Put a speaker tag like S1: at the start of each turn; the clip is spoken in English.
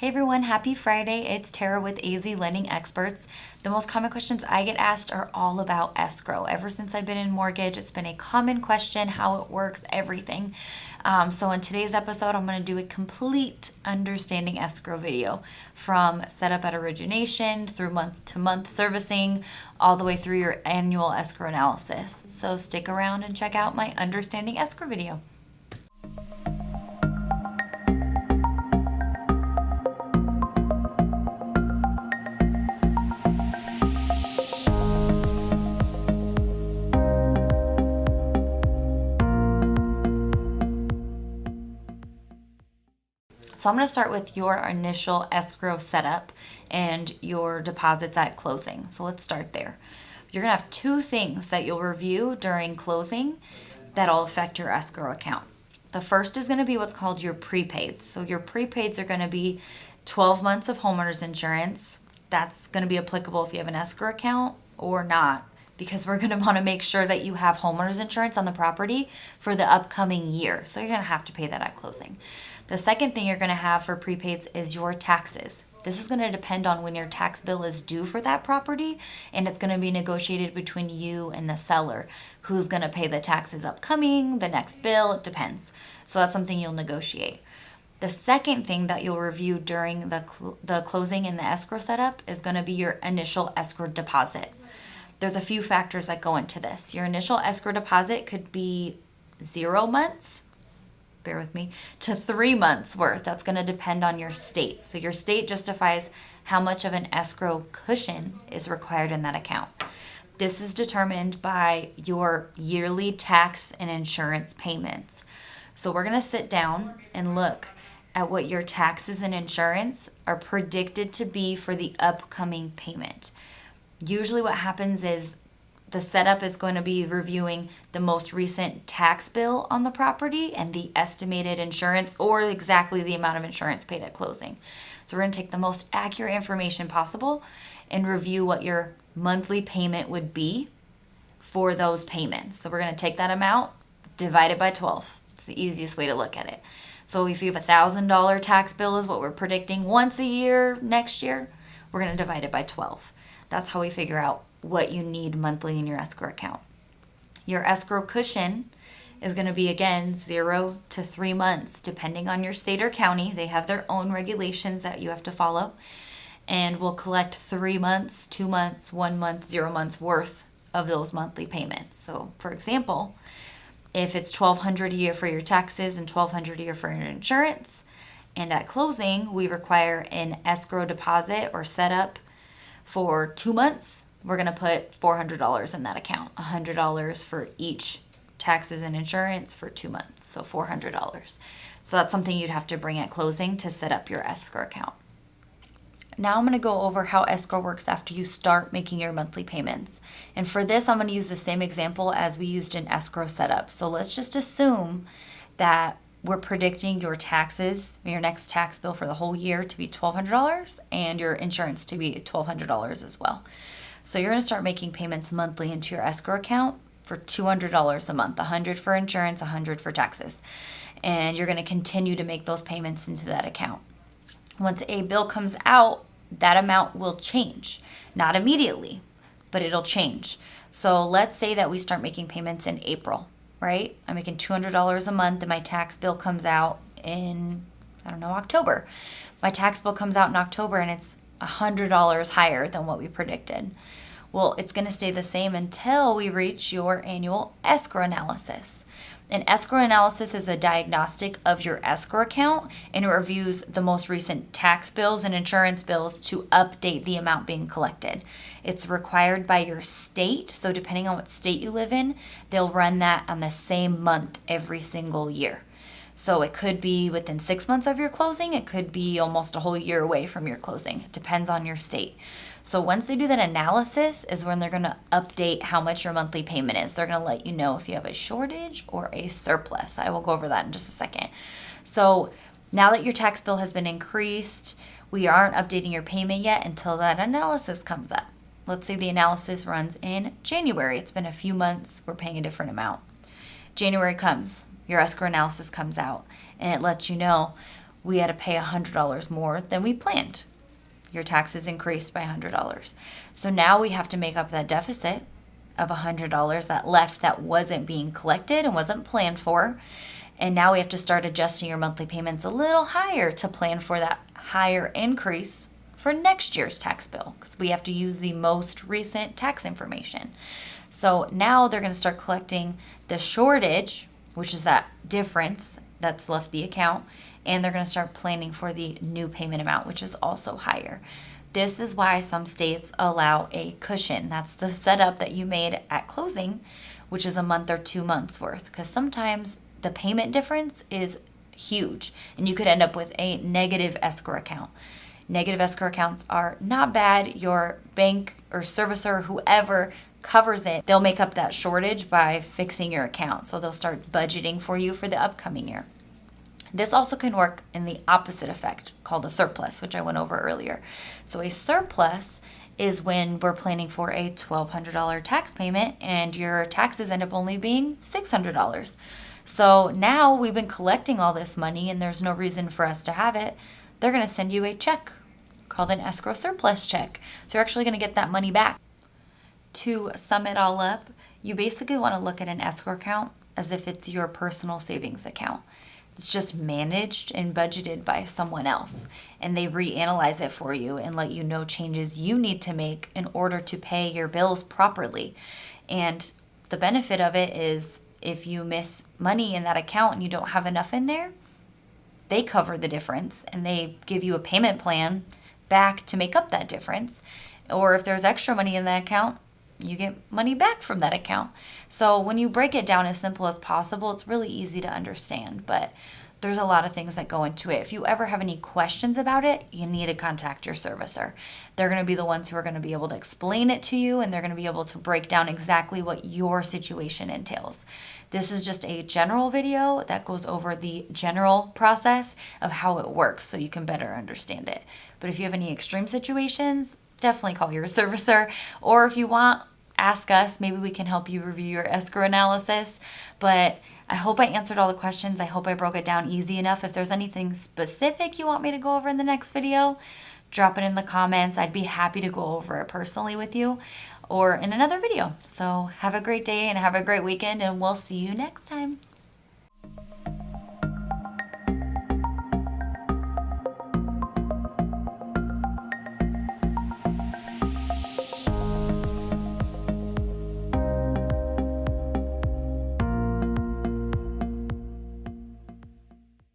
S1: Hey everyone, happy Friday. It's Tara with AZ Lending Experts. The most common questions I get asked are all about escrow. Ever since I've been in mortgage, it's been a common question, how it works, everything. So in today's episode, I'm going to do a complete understanding escrow video from setup at origination through month-to-month servicing, all the way through your annual escrow analysis. So stick around and check out my understanding escrow video. So I'm going to start with your initial escrow setup and your deposits at closing. So let's start there. You're going to have two things that you'll review during closing that'll affect your escrow account. The first is going to be what's called your prepaids. So your prepaids are going to be 12 months of homeowners insurance. That's going to be applicable if you have an escrow account or not, because we're going to want to make sure that you have homeowners insurance on the property for the upcoming year. So you're going to have to pay that at closing. The second thing you're going to have for prepaids is your taxes. This is going to depend on when your tax bill is due for that property, and it's going to be negotiated between you and the seller. Who's going to pay the taxes upcoming, the next bill, it depends. So that's something you'll negotiate. The second thing that you'll review during the closing and the escrow setup is going to be your initial escrow deposit. There's a few factors that go into this. Your initial escrow deposit could be 0 months, bear with me, to 3 months worth. That's going to depend on your state. So your state justifies how much of an escrow cushion is required in that account. This is determined by your yearly tax and insurance payments. So we're going to sit down and look at what your taxes and insurance are predicted to be for the upcoming payment. Usually what happens is the setup is going to be reviewing the most recent tax bill on the property and the estimated insurance or exactly the amount of insurance paid at closing. So we're going to take the most accurate information possible and review what your monthly payment would be for those payments. So we're going to take that amount, divide it by 12. It's the easiest way to look at it. So if you have $1,000 tax bill is what we're predicting once a year next year, we're going to divide it by 12. That's how we figure out what you need monthly in your escrow account. Your escrow cushion is going to be, again, 0 to 3 months, depending on your state or county. They have their own regulations that you have to follow. And we'll collect 3 months, 2 months, 1 month, 0 months worth of those monthly payments. So, for example, if it's $1,200 a year for your taxes and $1,200 a year for your insurance, and at closing, we require an escrow deposit or setup for 2 months, we're going to put $400 in that account, $100 for each taxes and insurance for 2 months, so $400. So that's something you'd have to bring at closing to set up your escrow account. Now I'm going to go over how escrow works after you start making your monthly payments. And for this, I'm going to use the same example as we used in escrow setup. So let's just assume that we're predicting your taxes, your next tax bill for the whole year to be $1,200 and your insurance to be $1,200 as well. So you're going to start making payments monthly into your escrow account for $200 a month, $100 for insurance, $100 for taxes. And you're going to continue to make those payments into that account. Once a bill comes out, that amount will change. Not immediately, but it'll change. So let's say that we start making payments in April, right? I'm making $200 a month and my tax bill comes out in, October. My tax bill comes out in October and it's $100 higher than what we predicted. Well, it's going to stay the same until we reach your annual escrow analysis. An escrow analysis is a diagnostic of your escrow account, and it reviews the most recent tax bills and insurance bills to update the amount being collected. It's required by your state, so depending on what state you live in, they'll run that on the same month every single year. So it could be within 6 months of your closing. It could be almost a whole year away from your closing. It depends on your state. So once they do that analysis is when they're going to update how much your monthly payment is. They're going to let you know if you have a shortage or a surplus. I will go over that in just a second. So now that your tax bill has been increased, we aren't updating your payment yet until that analysis comes up. Let's say the analysis runs in January. It's been a few months. We're paying a different amount. January comes. Your escrow analysis comes out, and it lets you know we had to pay $100 more than we planned. Your taxes increased by $100. So now we have to make up that deficit of $100 that left that wasn't being collected and wasn't planned for. And now we have to start adjusting your monthly payments a little higher to plan for that higher increase for next year's tax bill, because we have to use the most recent tax information. So now they're going to start collecting the shortage, which is that difference that's left the account, and they're going to start planning for the new payment amount, which is also higher. This is why some states allow a cushion. That's the setup that you made at closing, which is a month or 2 months worth, because sometimes the payment difference is huge and you could end up with a negative escrow account. Negative escrow accounts are not bad. Your bank or servicer, whoever covers it, they'll make up that shortage by fixing your account. So they'll start budgeting for you for the upcoming year. This also can work in the opposite effect called a surplus, which I went over earlier. So a surplus is when we're planning for a $1,200 tax payment and your taxes end up only being $600. So now we've been collecting all this money and there's no reason for us to have it. They're going to send you a check called an escrow surplus check. So you're actually going to get that money back. To sum it all up, you basically want to look at an escrow account as if it's your personal savings account. It's just managed and budgeted by someone else, and they reanalyze it for you and let you know changes you need to make in order to pay your bills properly. And the benefit of it is if you miss money in that account and you don't have enough in there, they cover the difference and they give you a payment plan back to make up that difference. Or if there's extra money in that account, you get money back from that account. So when you break it down as simple as possible, it's really easy to understand, but there's a lot of things that go into it. If you ever have any questions about it, you need to contact your servicer. They're going to be the ones who are going to be able to explain it to you, and they're going to be able to break down exactly what your situation entails. This is just a general video that goes over the general process of how it works so you can better understand it. But if you have any extreme situations, definitely call your servicer, or if you want, ask us. Maybe we can help you review your escrow analysis. But I hope I answered all the questions. I hope I broke it down easy enough. If there's anything specific you want me to go over in the next video, drop it in the comments. I'd be happy to go over it personally with you or in another video. So have a great day and have a great weekend, and we'll see you next time.